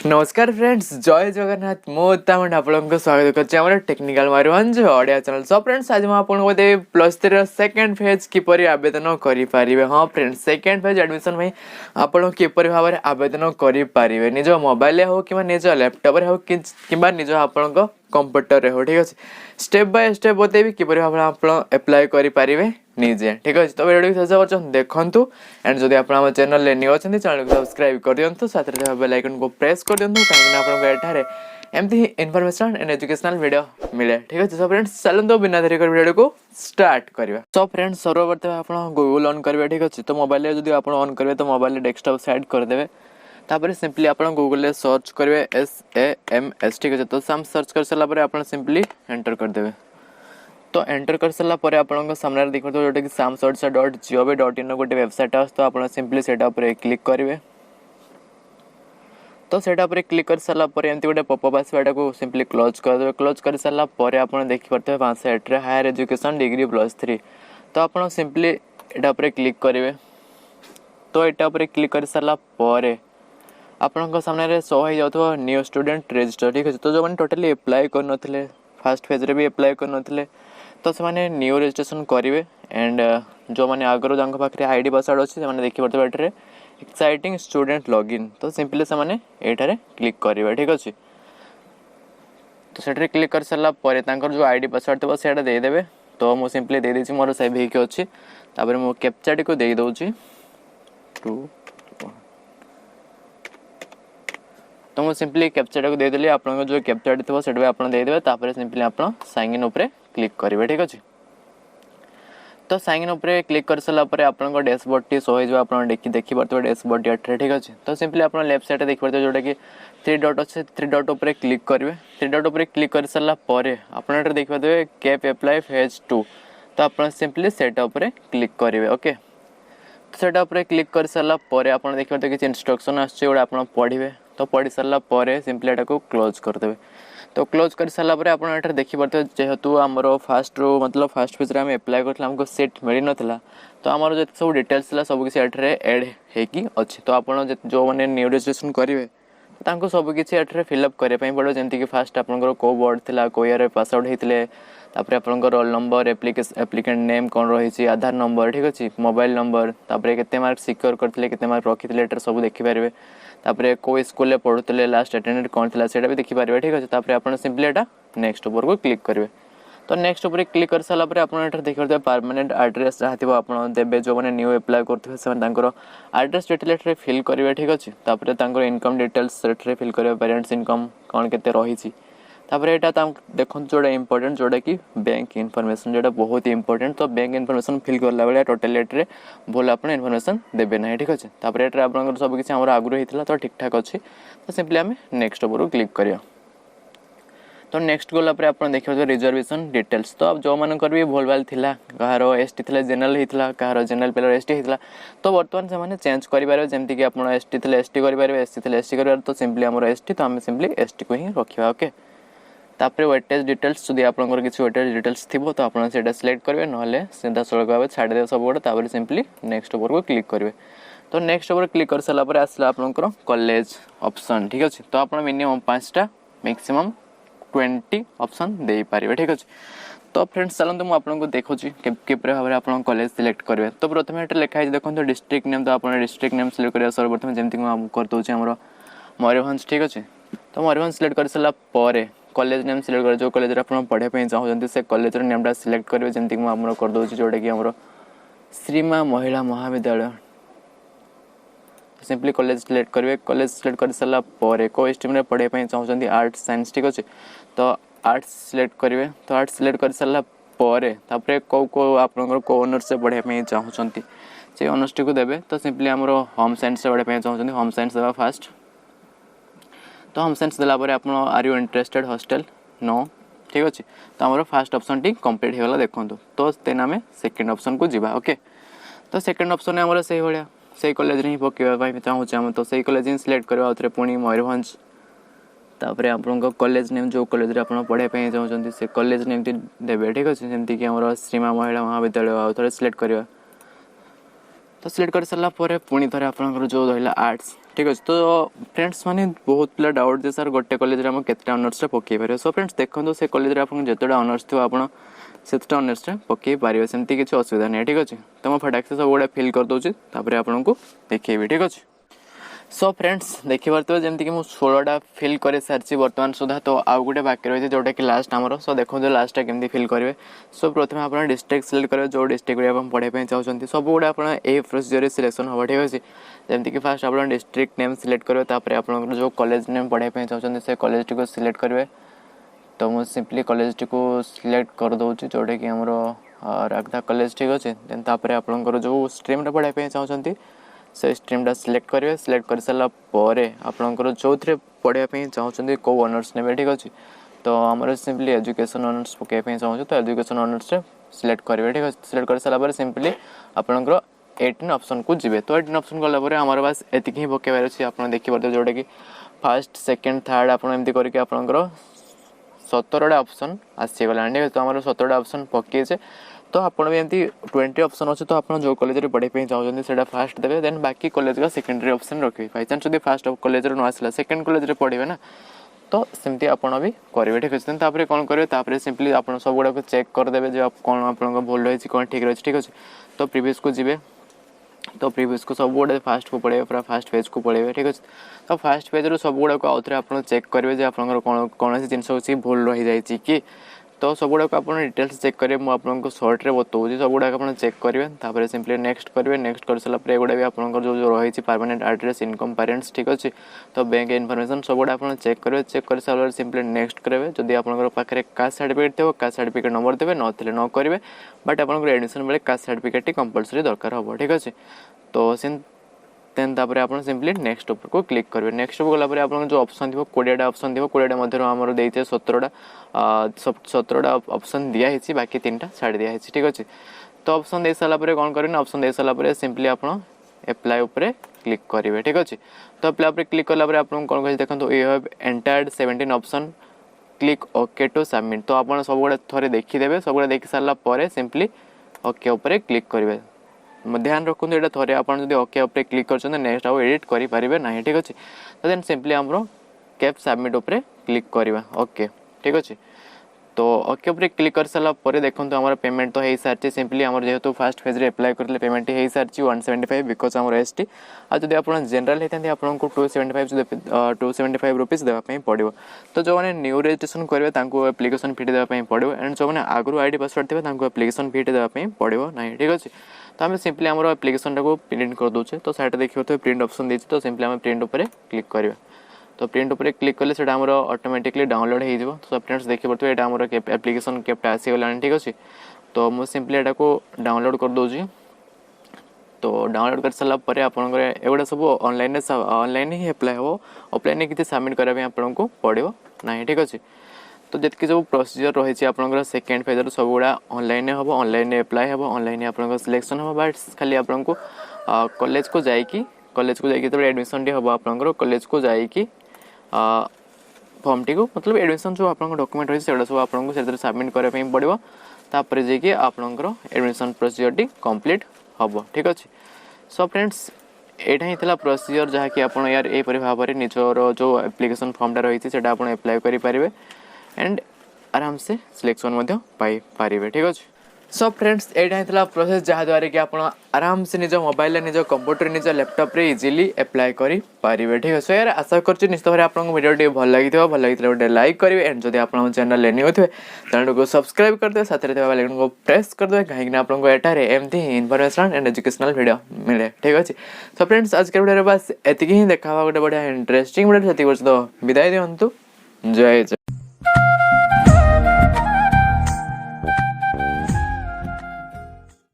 नमस्कार फ्रेंड्स, जय जगन्नाथ। मुझे आपको स्वागत कर technical Mayurbhanj audio channel. So friends, आज मुझे +3 सेकेंड फेज किपर आवेदन करें। हाँ फ्रेंड्स, सेकेंड फेज एडमिशन में आपड़ किपर भाव में आवेदन करेंगे निज मोबाइल हो कि निज लैपटॉप हो कि निज आपण कंप्यूटर हो। ठीक अच्छे, स्टेप बाय स्टेप बतेबी किपर भाव में आप एप्लाय करेंगे निजे। ठीक अच्छे, तो वीडियो शेष पर्यटन देखूँ एंड जब आप चैनल न्यू अच्छा चैनल को सब्सक्राइब कर दिंतु, साथ बेल आइकन को प्रेस कर दिंतु कहीं आपको एमती इनफॉरमेशन एंड एजुकेशनल वीडियो मिले। ठीक अच्छे, सो फ्रेंड्स चलते बिना देरी कर वीडियो को स्टार्ट करवा। सो फ्रेंड्स, सर्वप्रथम आप गूगल ऑन करेंगे। ठीक अच्छे, तो मोबाइल जब आप ऑन करेंगे तो मोबाइल डेस्कटॉप साइड करदे। तापर सिंपली आप गूगल सर्च करेंगे SAMS। ठीक अच्छे, तो साम्स सर्च कर सारापर आप सिंपली एंटर करदे। तो एंटर कर सारापर आप सामने देखो जोटा कि SamsOdisha2021 गोटे वेबसाइट आस, तो आप सिंपली से क्लिक करेंगे। तो सेटा पर क्लिक कर सारापर एमती गोटे पॉपअप आसवा को सिंपली क्लोज करदे। क्लोज कर सारापर आप देखिपे वेबसाइट हायर एजुकेशन डिग्री +3। तो आप सिंपली एटा पर क्लिक करेंगे। तो यहाँ पर क्लिक कर सारापर आपन सामने शो हो जाता न्यू स्टूडेंट रजिस्टर। ठीक अच्छे, तो जो मैंने टोटाली एप्लाय कर फास्ट फेज रे भी एप्लाय कर तो से न्यू रजिस्ट्रेशन करेंगे। एंड जो मैंने आगर जहाँ पाखे आईडी पासवर्ड अच्छे से देखिए ये एक्साइटिंग स्टूडेंट लॉगिन। तो सिंपली से ये क्लिक करेंगे। ठीक अच्छे, तो से क्लिक कर सारापर जो आईडी पासवर्ड थी से देदेवे। तो मुझे सिंपली दे दी मोर सेव होकर अच्छी। तापर मो कैप्चा को दे दूची 2। तो मुझे सिंपली कैप्चा को देदेली। आप जो कैप्चा थी से आप देदेवे। तापर सिंपली आप साइन इन उपर क्लिक करेंगे। ठीक अच्छे, तो साइन इन उपर क्लिक कर सारापर आप डैशबोर्ड टी शो हो देखिए डैशबोर्ड ये। ठीक अच्छे, तो सिंपली आप लेफ्ट साइड देखिए जोटा कि 3 डॉट अच्छे 3 डॉट उपर क्लिक करेंगे। 3 डॉट उपर क्लिक कर सारापर आप देखिए कैप एप्लाय फेज 2। तो आप सिंपली सेटा उपर क्लिक करेंगे। ओके, तो सेटा उपर क्लिक कर सारापर आप देखिए किसी इंस्ट्रक्शन आसोटा आप पढ़े। तो पढ़ी सारापर सिंपली एटा को क्लोज करदे। तो क्लोज कर सारापर आप देखिए जेहेतु आमर फास्ट रो मतलब फास्ट फेज आम एप्लाय करते आमको सीट मिल नाला, तो आमर जो सब डिटेल्स सब किसी एड होगी अच्छे। तो आप जो मैंने न्यू रजिस्ट्रेशन करेंगे तांको सब किसी एठरे फिलअप करने पड़ो। जमीक फास्ट आपंकर कौ बोर्ड थी कौ ईयर पास आउट होते, आपंकर रोल नंबर एप्लिकेंट नेम कौन रही, आधार नंबर। ठीक अच्छे, मोबाइल नंबर, तापर केते मार्क सिक्योर करते केते मार्क रखी एटर सब देखिपारे। तापर कौ स्कूल पढ़ुते लास्ट अटेंडेड कौन थी से देखिपारे। ठीक अच्छे, तापर आप सिंपली एटा नेक्स्ट उपर को क्लिक करेंगे। तो नेक्स्ट उपर क्लिक कर सारापर आप देखिए परमानेंट एड्रेस जहाँ थी आप देवे जो मैंने न्यू एप्लाय करेंगे एड्रेस डिटेल फिल करेंगे। ठीक अच्छे, तापर इनकम डिटेल्स फिल करेंगे, पेरेंट्स इनकम कौन केते रही। तापर यहाँ देखो जोड़ा इंपोर्टेंट जोटा कि बैंक इनफॉरमेशन जोटा बहुत ही इंपोर्टेंट। तो बैंक इनफॉरमेशन फिल करला बेले टोटली एट्रे भूल आप इनफॉरमेशन देवे ना। ठीक अच्छे, तापर एट्रे आप सब किसी आगुरी होता तो ठीक ठाक अच्छे। तो सिंपली आम नेक्स्ट उपर क्लिक करिया। तो नेक्स्ट गला आप देखिए रिजर्वेशन डिटेल्स। तो अब जो मानकर भी भूल भाल थिला, कहार ST थी जेनरल होता, कहार जेनरल पिलर ST होता, तो बर्तमान से चेंज करेंगे। जमीक कि आप ST थे ST करेंगे, SC थे SC करेंगे। तो सिंपली आम ST, तो आम सिंपली ST को ही रखा। ओके, तापर वेटेज डिटेल्स जब आप किसी वेटेज डिटेल्स थी तो आप सिलेक्ट करेंगे, ना सीधा सड़क भाव छाड़दे सब गोटे। तापर सिंपली नेक्स्ट उपर को क्लिक करेंगे। तो नेक्स्ट उपर क्लिक कर सारापर आसला आपंकर कॉलेज ऑप्शन। ठीक अच्छे, तो आप मिनिमम 5टा मैक्सिमम 20 ऑप्शन दे पारे। ठीक अच्छे, तो फ्रेंड्स चलते मुझे आपको देखो किपर भाव में आप कॉलेज सिलेक्ट करेंगे। तो प्रथम ये लिखाई देखो डिस्ट्रिक्ट नेम। तो आप डिस्ट्रिक्ट नेम सिलेक्ट करेंगे सर्वप्रथम जमीक करदे आमर मयूरभंज। ठीक अच्छे, तो मयूरभंज सिलेक्ट कर सारापर कॉलेज नेम सिलेक्ट करें। जो कॉलेज आप पढ़ाई चाहते से कॉलेज नेमटा सिलेक्ट करेंगे। जमीक मुझे करदे जोटा कि आमर श्रीमा महिला महाविद्यालय। सिंपली कॉलेज सिलेक्ट करेंगे। कॉलेज सिलेक्ट कर सारापर कौ स्ट्रीम में पढ़ाई चाहते आर्ट्स साइंस। ठीक अच्छे, तो आर्ट्स सिलेक्ट करेंगे। तो आर्ट्स सिलेक्ट कर सारापर कौ कौ आपंकर कौ ऑनर्स से पढ़ाई चाहते से ऑनर्स टी को देवे। तो सिंपली आमर होम साइंस से पढ़ाई चाहते होम साइंस देवा फास्ट। तो होम साइंस देलापर आप are you interested hostel no. ठीक अच्छे, तो आमर फास्ट ऑप्शन टी कंप्लीट होगा देखो। तो देन आम सेकेंड ऑप्शन को जीवा। ओके, तो सेकेंड ऑप्शन आमर से भाया से कॉलेज ही पकड़ा चाहूँचे आम। तो से कॉलेज ही सिलेक्ट करवा आउे पुणी मयूरभंज। तापर आप कॉलेज नेम जो कॉलेज आप पढ़ाई चाहते से कॉलेज नेम देवे। ठीक अच्छे, जमीक आम श्रीमा महिला महाविद्यालय आउ थे सिलेक्ट करवा। तो सिलेक्ट कर सारा पुणी थे आपंकर जो रहा आर्ट्स ठीक अच्छे। तो फ्रेंड्स मैंने बहुत पिला डाउट जे सर गोटे कॉलेज में केते ऑनर्स पकई पारे। सो फ्रेंड्स देखो से कॉलेज में आपको जिते ऑनर्स थो आप ऑनर्स पकई पारे सेमती किसी असुविधा नहीं ठीक अच्छे। तो मैं फटाक से सब गुड़ा फिल कर दूसरी आपको देखी ठीक अच्छे। सो फ्रेंड्स देखिए जमीक कि 16टा फिल कर सारी बर्तमान सुधा। तो आउ गोटे बाकी रही है जोटा कि लास्ट आमर। सो देखो लास्टा केमती फिल करेंगे। सो प्रथम आप डिस्ट्रिक्ट सिलेक्ट करेंगे जो डिस्ट्रिक्ट आप पढ़ाई चाहते सब गुड़ा आप प्रोसीजर सिलेक्शन हम ठीक अच्छे। जमीक कि फास्ट आप डिस्ट्रिक्ट नेम सिलेक्ट करेंगे आप जो कॉलेज नेम पढ़ाई चाहते से कॉलेज टी सिलेक्ट करेंगे। तो मुझे सिंपली कॉलेज टी सिलेक्ट कर दूसरी जोटा कि आमर रागदा कॉलेज ठीक अच्छे। देन तापर आपंकर जो स्ट्रीम पढ़ाई चाहते से स्ट्रीमटा सिलेक्ट करेंगे। सिलेक्ट कर सारापर आपंकर जो थे पढ़ाई चाहते कौ ऑनर्स ने ठीक अच्छे। तो आमर सिंपली एजुकेशन ऑनर्स पकड़ चाहूँ तो एजुकेशन ऑनर्स सिलेक्ट करेंगे ठीक अच्छे। सिलेक्ट कर सारापर सिंपली आपंकर 18 ऑप्शन को जी। तो 18 ऑप्शन गलापर आमर बास एति ही पकेबार अच्छे। आप देखिए जोटा कि फर्स्ट सेकेंड थर्ड आपमती करके आपंकर 17टा ऑप्शन आसीगला ठीक है। तो आम 17टा ऑप्शन पकईचे। तो आप भी एमती 20 ऑप्शन अच्छे। तो आप जो कॉलेज में पढ़ाई चाहते से फास्ट देवे। देन बाकी कॉलेज का सेकेंडरी ऑप्शन रखिए। बाई चान्स जो फास्ट कॉलेज न आसला सेकेंड कॉलेज में पढ़े ना तो सेमती आप भी करेंगे ठीक अच्छे। तापर कौन करेंगे सिंपली आप सब गुड़ा चेक करदे जो कौन आप भूल रही कौन ठीक रही ठीक अच्छे। तो प्रीवियस को जी। तो प्रीवियस को सब गुड़ा फास्ट को पढ़े पूरा फास्ट पेज को पढ़े ठीक अच्छे। तो फास्ट पेज रू सब गुड़ा आउ थे आप चेक करेंगे आप कौन जिनस भूल रही जाए कि। तो सब गुड़ा आप डिटेल्स चेक करेंगे। मुझे आपको सर्ट रे बताऊँ सब गुड़ा आप चेक करेंगे। सिंपली नेक्स्ट करेंगे। नेक्स्ट कर सारापर एगुड़ा भी आप जो रही परमानेंट एड्रेस इनकम पेरेंट्स ठीक अच्छे। तो बैंक इनफॉरमेशन सब गुड़ा आप चेक करेंगे। चेक कर सारा सिंपली नेक्स्ट करेंगे। जदि आपंकर कास्ट सर्टिफिकेट थे कास्ट सर्टिफिकेट नंबर देवे नथिले न करेंगे। बट आप एडमिशन बेले कास्ट सर्टिफिकेट कंपलसरी दरकार हम ठीक अच्छे। तो देन तापर आप सिंपली नेक्स्ट ऊपर को क्लिक करेंगे। नेक्स्ट ऊपर गलापर आप जो ऑप्शन थी 20टा ऑप्शन थी 20टा मध्य आमर देते 17टा ऑप्शन दिखाई बाकी 3टा छाड़ दिखाई ठीक अच्छे। तो ऑप्शन दे सारापर कौन करें ऑप्शन दे सारापर सिंपली आप एप्लाई उपर क्लिक करेंगे ठीक अच्छे। तो एप्लाई उपर क्लिक कलापर आप कौन कह देखो you have entered 17 option click okay to submit. तो आप सब गुड़ा थे देखीदे सब गुड़ा देखी सारापर सिंपली ओके उपर क्लिक करेंगे। ध्यान रखु ये थे आप ओके उपर क्लिक कर नेक्स्ट आउ एडिट करेंगे ना ठीक अच्छे। तो देन सिंपली आम कैप सबमिट उपर क्लिक करवा ओके ठीक अच्छे। तो ओके उपर क्लिक कर सारापर देखो आम पेमेंट तो हो सारी सिंपली आम जेहेतु फास्ट फेज एप्लाई करते पेमेंट हो सारी 175 बिकज आम एसटी। आदि आप जनरल होता है आपको 275 रुपीज देवाई पड़ो। तो जो मैंने न्यू रजिस्ट्रेशन करेंगे एप्लिकेशन फी देवाई पड़ो। एंड जो मैंने आगु आईडी पासवर्ड थे एप्लिकेशन फी देवाई पड़ो ना ठीक अच्छे। तो आम सिंपली आम एप्लिकेशन टाक प्रिंट कर दूचे। तो साइड देखिए प्रिंट ऑप्शन देती। तो सिंपली आम प्रिंट उपर क्लिक करवा। तो प्रिंट उपर क्लिक कले से ऑटोमेटिकली डाउनलोड हो। तो फ्रेंड्स देखिए पड़े यहाँ आम एप्लिकेशन केपटा आसीगला ठीक अच्छे। तो मुझे सिंपली यहाँ को डाउनलोड कर दूसरी। तो डाउनलोड कर सारापर आपंकर एगुड़ा सब ऑनलाइन ही एप्लाई हम ऑफलाइन किसी सबमिट करने आपको पड़ो ना ठीक अच्छे। तो जितकी सब प्रोसीजर रही आपंकर सेकेंड फेज सब गुड़ा ऑनलाइन हम ऑनलाइन एप्लाई हम ऑनलाइन आप सिलेक्शन हम। बट खाली आपको कॉलेज को जाकि एडमिशन टी हम आपंकर कॉलेज को जाकि फॉर्म टी को मतलब एडमिशन जो आप डॉक्यूमेंट रही सब आपको सबमिट करने पड़ो। तापर जाकि आपंकर एडमिशन प्रोसीजर टी कंप्लीट हम ठीक अच्छे। सो फ्रेंड्स एटा ही था प्रोसीजर जहाँकि आप यार यहपरी भाव में निजर जो एप्लिकेशन फॉर्मटा रही है आप एप्लाई करेंगे एंड आराम से सिलेक्शन पाई पारे ठीक अच्छे। सो फ्रेंड्स एटा ही था प्रोसेस जहाँद्वारा कि आप आराम से निज मोबाइल निज कंप्यूटर निज लैपटॉप रे इजिली एप्लाई करें ठीक है। सो यार आशा कर निश्चित भाव आपको वीडियो भल लगी गोटे लाइक करेंगे। एंड जब आप चैनल न्यू थे चैनल को सब्सक्राइब करदे साथ बेल आइकन को प्रेस करदे कहीं आपको एटारे एमती ही इनफॉरमेशन एंड एजुकेशनल वीडियो मिले ठीक अच्छे। सो फ्रेंड्स आज के वीडियो बस एतिक ही देखा गोटे बढ़िया इंटरेस्टिंग वीडियो से विदाय दिंतु जय जय।